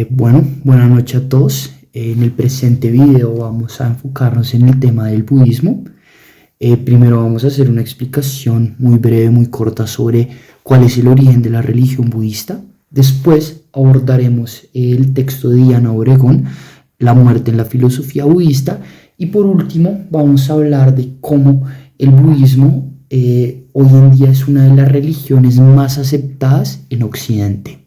Buenas noches a todos. En el presente video vamos a enfocarnos en el tema del budismo. Primero vamos a hacer una explicación muy breve, muy corta sobre cuál es el origen de la religión budista. Después abordaremos el texto de Diana Obregón, La muerte en la filosofía budista. Y por último vamos a hablar de cómo el budismo hoy en día es una de las religiones más aceptadas en Occidente.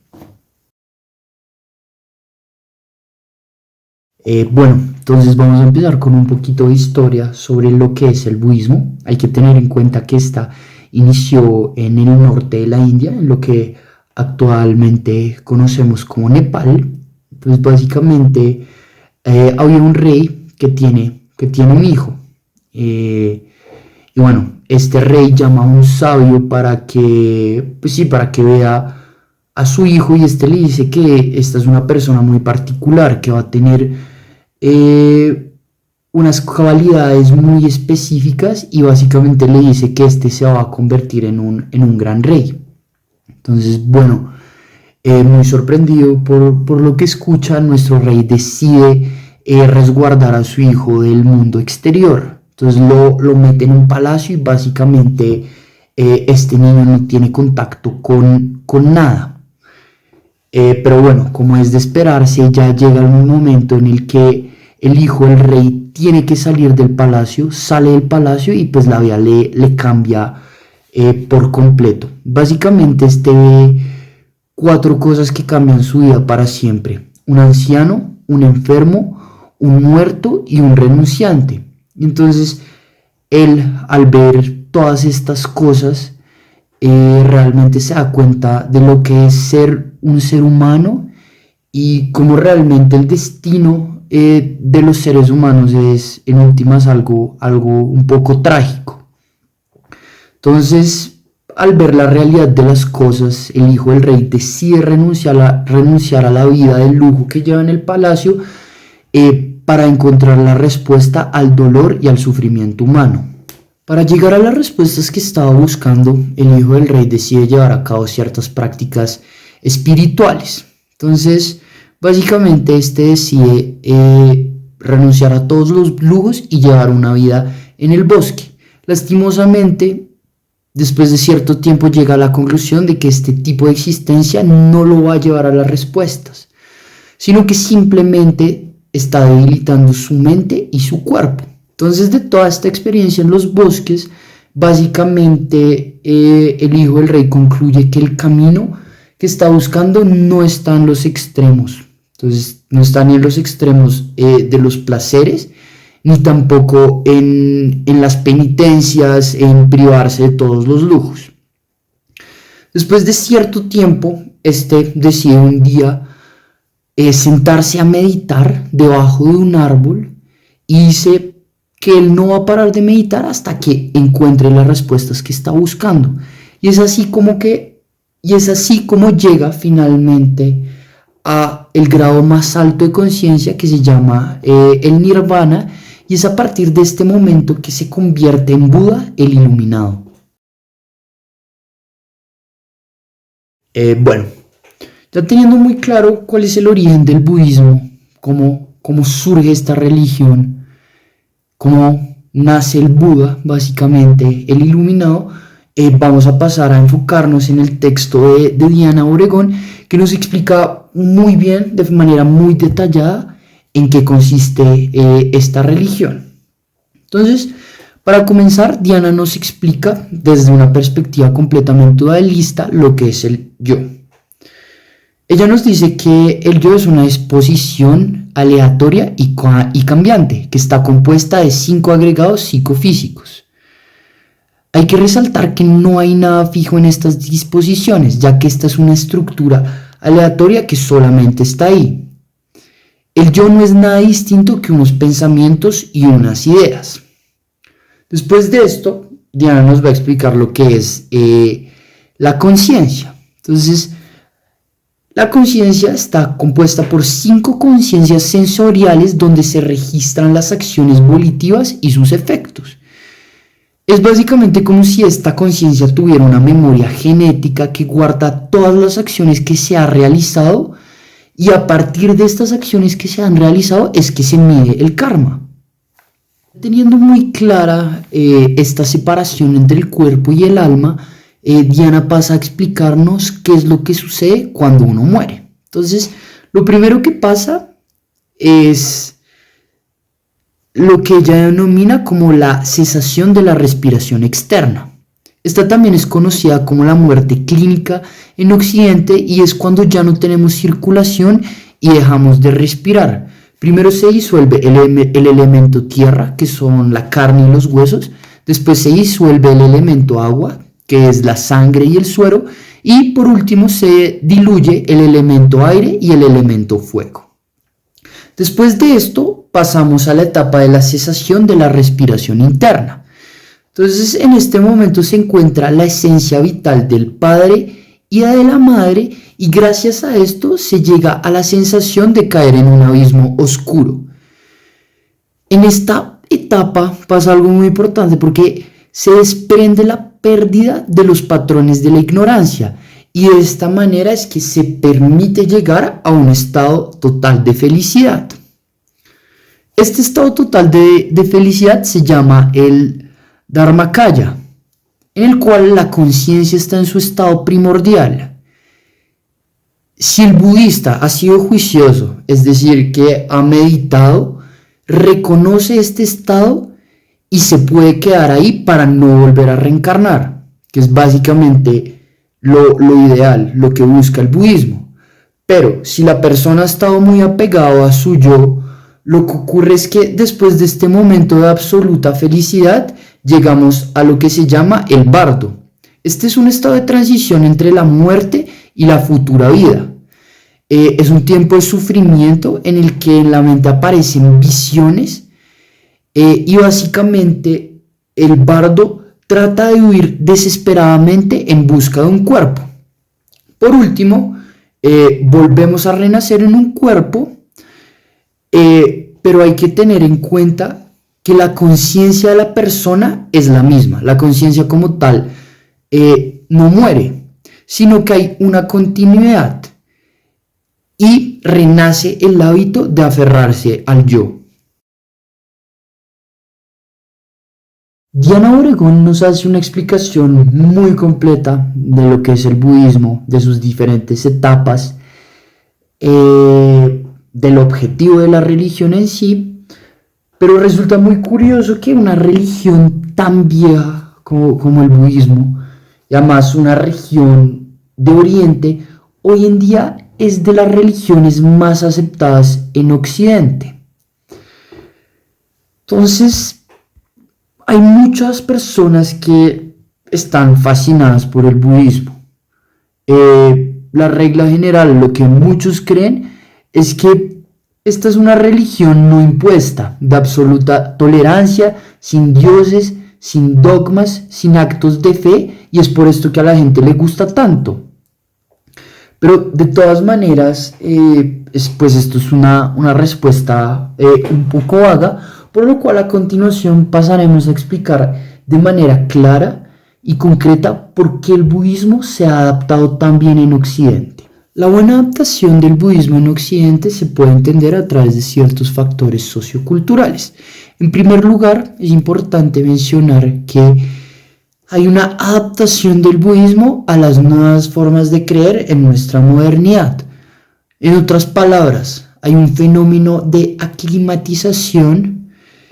Entonces vamos a empezar con un poquito de historia sobre lo que es el budismo. Hay que tener en cuenta que esta inició en el norte de la India, en lo que actualmente conocemos como Nepal. Pues básicamente había un rey que tiene un hijo. Este rey llama a un sabio para que vea a su hijo, y este le dice que esta es una persona muy particular, que va a tener unas cualidades muy específicas, y básicamente le dice que este se va a convertir en un gran rey. Entonces, muy sorprendido por lo que escucha, nuestro rey decide resguardar a su hijo del mundo exterior. Entonces lo mete en un palacio y básicamente este niño no tiene contacto con nada. Pero bueno, como es de esperarse, ya llega un momento en el que el hijo del rey tiene que salir del palacio, sale del palacio y pues la vida le cambia por completo. Básicamente ve cuatro cosas que cambian su vida para siempre: un anciano, un enfermo, un muerto y un renunciante. Entonces él, al ver todas estas cosas, realmente se da cuenta de lo que es ser un ser humano, y cómo realmente el destino de los seres humanos es en últimas algo un poco trágico. Entonces, al ver la realidad de las cosas, el hijo del rey decide renunciar a la vida de lujo que lleva en el palacio, para encontrar la respuesta al dolor y al sufrimiento humano. Para llegar a las respuestas que estaba buscando, el hijo del rey decide llevar a cabo ciertas prácticas espirituales. Entonces, básicamente decide renunciar a todos los lujos y llevar una vida en el bosque. Lastimosamente, después de cierto tiempo llega a la conclusión de que este tipo de existencia no lo va a llevar a las respuestas, sino que simplemente está debilitando su mente y su cuerpo. Entonces, de toda esta experiencia en los bosques, básicamente el hijo del rey concluye que el camino que está buscando no está en los extremos. Entonces, no está ni en los extremos de los placeres, ni tampoco en las penitencias, en privarse de todos los lujos. Después de cierto tiempo, decide un día sentarse a meditar debajo de un árbol, y dice que él no va a parar de meditar hasta que encuentre las respuestas que está buscando. Y es así como llega finalmente a el grado más alto de conciencia, que se llama el nirvana, y es a partir de este momento que se convierte en Buda, el iluminado. Ya teniendo muy claro cuál es el origen del budismo, cómo surge esta religión, cómo nace el Buda, básicamente el iluminado, vamos a pasar a enfocarnos en el texto de Diana Obregón, que nos explica muy bien, de manera muy detallada, en qué consiste esta religión. Entonces, para comenzar, Diana nos explica desde una perspectiva completamente dualista lo que es el yo. Ella nos dice que el yo es una disposición aleatoria y cambiante, que está compuesta de 5 agregados psicofísicos. Hay que resaltar que no hay nada fijo en estas disposiciones, ya que esta es una estructura aleatoria que solamente está ahí. El yo no es nada distinto que unos pensamientos y unas ideas. Después de esto, Diana nos va a explicar lo que es la conciencia. Entonces, la conciencia está compuesta por 5 conciencias sensoriales donde se registran las acciones volitivas y sus efectos. Es básicamente como si esta conciencia tuviera una memoria genética que guarda todas las acciones que se ha realizado y a partir de estas acciones que se han realizado es que se mide el karma. Teniendo muy clara esta separación entre el cuerpo y el alma, Diana pasa a explicarnos qué es lo que sucede cuando uno muere. Entonces, lo primero que pasa es lo que ella denomina como la cesación de la respiración externa. Esta también es conocida como la muerte clínica en Occidente y es cuando ya no tenemos circulación y dejamos de respirar. Primero se disuelve el elemento tierra, que son la carne y los huesos. Después se disuelve el elemento agua, que es la sangre y el suero. Y por último se diluye el elemento aire y el elemento fuego. Después de esto pasamos a la etapa de la cesación de la respiración interna. Entonces en este momento se encuentra la esencia vital del padre y de la madre, y gracias a esto se llega a la sensación de caer en un abismo oscuro. En esta etapa pasa algo muy importante porque se desprende la pérdida de los patrones de la ignorancia, y de esta manera es que se permite llegar a un estado total de felicidad. Este estado total de felicidad se llama el Dharmakaya, en el cual la conciencia está en su estado primordial. Si el budista ha sido juicioso, es decir, que ha meditado, reconoce este estado y se puede quedar ahí para no volver a reencarnar, que es básicamente lo ideal, lo que busca el budismo. Pero si la persona ha estado muy apegado a su yo, lo que ocurre es que después de este momento de absoluta felicidad, llegamos a lo que se llama el bardo. Este es un estado de transición entre la muerte y la futura vida. Es un tiempo de sufrimiento en el que en la mente aparecen visiones y básicamente el bardo trata de huir desesperadamente en busca de un cuerpo. Por último, volvemos a renacer en un cuerpo, pero hay que tener en cuenta que la conciencia de la persona es la misma. La conciencia como tal no muere, sino que hay una continuidad y renace el hábito de aferrarse al yo. Diana Obregón nos hace una explicación muy completa de lo que es el budismo, de sus diferentes etapas, del objetivo de la religión en sí, pero resulta muy curioso que una religión tan vieja como el budismo, y además una religión de Oriente, hoy en día es de las religiones más aceptadas en Occidente. Entonces, hay muchas personas que están fascinadas por el budismo. La regla general, lo que muchos creen, es que esta es una religión no impuesta, de absoluta tolerancia, sin dioses, sin dogmas, sin actos de fe, y es por esto que a la gente le gusta tanto. Pero de todas maneras, pues esto es una respuesta un poco vaga, por lo cual a continuación pasaremos a explicar de manera clara y concreta por qué el budismo se ha adaptado tan bien en Occidente. La buena adaptación del budismo en Occidente se puede entender a través de ciertos factores socioculturales. En primer lugar, es importante mencionar que hay una adaptación del budismo a las nuevas formas de creer en nuestra modernidad. En otras palabras, hay un fenómeno de aclimatización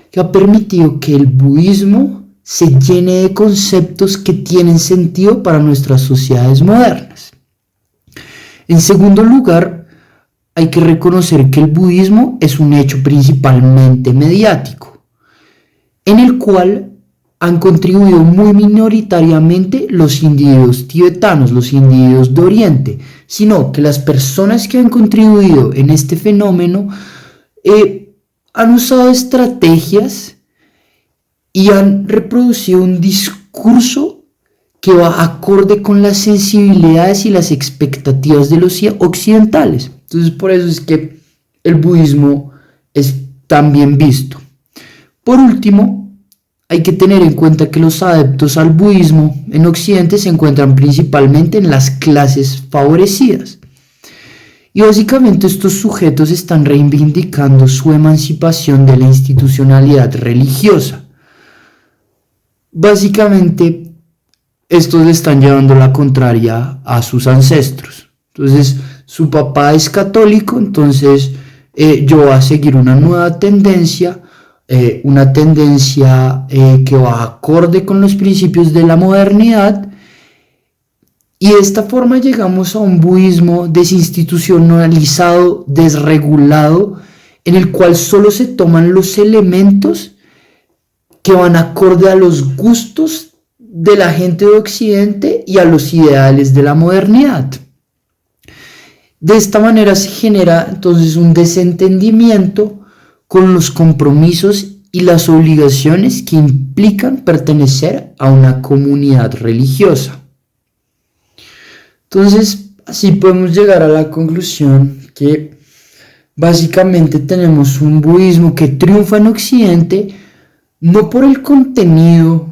que ha permitido que el budismo se llene de conceptos que tienen sentido para nuestras sociedades modernas. En segundo lugar, hay que reconocer que el budismo es un hecho principalmente mediático, en el cual han contribuido muy minoritariamente los individuos tibetanos, los individuos de Oriente, sino que las personas que han contribuido en este fenómeno han usado estrategias y han reproducido un discurso que va acorde con las sensibilidades y las expectativas de los occidentales. Entonces, por eso es que el budismo es tan bien visto. Por último, hay que tener en cuenta que los adeptos al budismo en Occidente se encuentran principalmente en las clases favorecidas. Y básicamente estos sujetos están reivindicando su emancipación de la institucionalidad religiosa. Básicamente, estos le están llevando la contraria a sus ancestros. Entonces, su papá es católico, entonces yo voy a seguir una nueva tendencia, que va acorde con los principios de la modernidad. Y de esta forma llegamos a un budismo desinstitucionalizado, desregulado, en el cual solo se toman los elementos que van acorde a los gustos de la gente de Occidente y a los ideales de la modernidad. De esta manera se genera entonces un desentendimiento con los compromisos y las obligaciones que implican pertenecer a una comunidad religiosa. Entonces, así podemos llegar a la conclusión que básicamente tenemos un budismo que triunfa en Occidente no por el contenido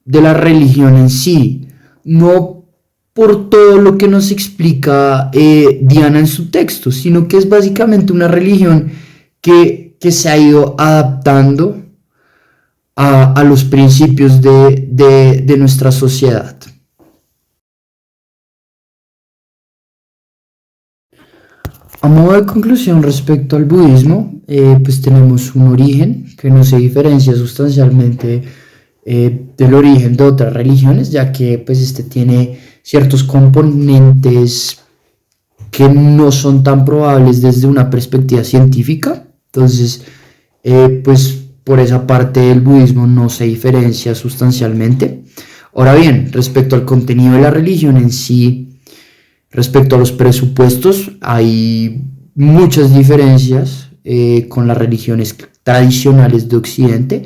de la religión en sí, no por todo lo que nos explica Diana en su texto, sino que es básicamente una religión que se ha ido adaptando a los principios de nuestra sociedad. A modo de conclusión respecto al budismo, pues tenemos un origen que no se diferencia sustancialmente del origen de otras religiones, ya que pues este tiene ciertos componentes que no son tan probables desde una perspectiva científica. Entonces, pues por esa parte el budismo no se diferencia sustancialmente. Ahora bien, respecto al contenido de la religión en sí, respecto a los presupuestos, hay muchas diferencias con las religiones tradicionales de Occidente,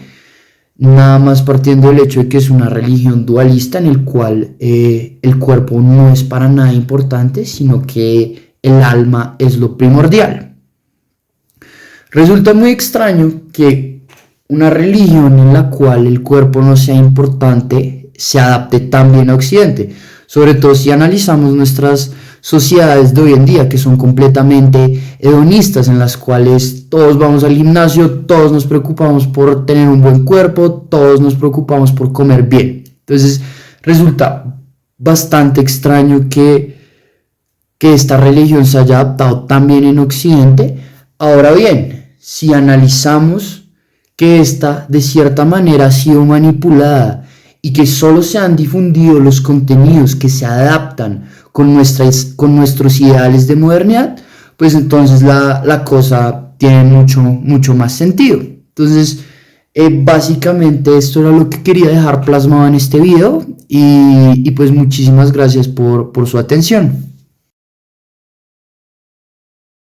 nada más partiendo del hecho de que es una religión dualista en el cual el cuerpo no es para nada importante, sino que el alma es lo primordial. Resulta muy extraño que una religión en la cual el cuerpo no sea importante se adapte tan bien a Occidente, sobre todo si analizamos nuestras sociedades de hoy en día, que son completamente hedonistas, en las cuales todos vamos al gimnasio, todos nos preocupamos por tener un buen cuerpo, todos nos preocupamos por comer bien. Entonces resulta bastante extraño que esta religión se haya adaptado tan bien en Occidente. Ahora bien, si analizamos que esta de cierta manera ha sido manipulada y que solo se han difundido los contenidos que se adaptan con nuestros ideales de modernidad, pues entonces la cosa tiene mucho más sentido. Entonces, básicamente esto era lo que quería dejar plasmado en este video y pues muchísimas gracias por su atención.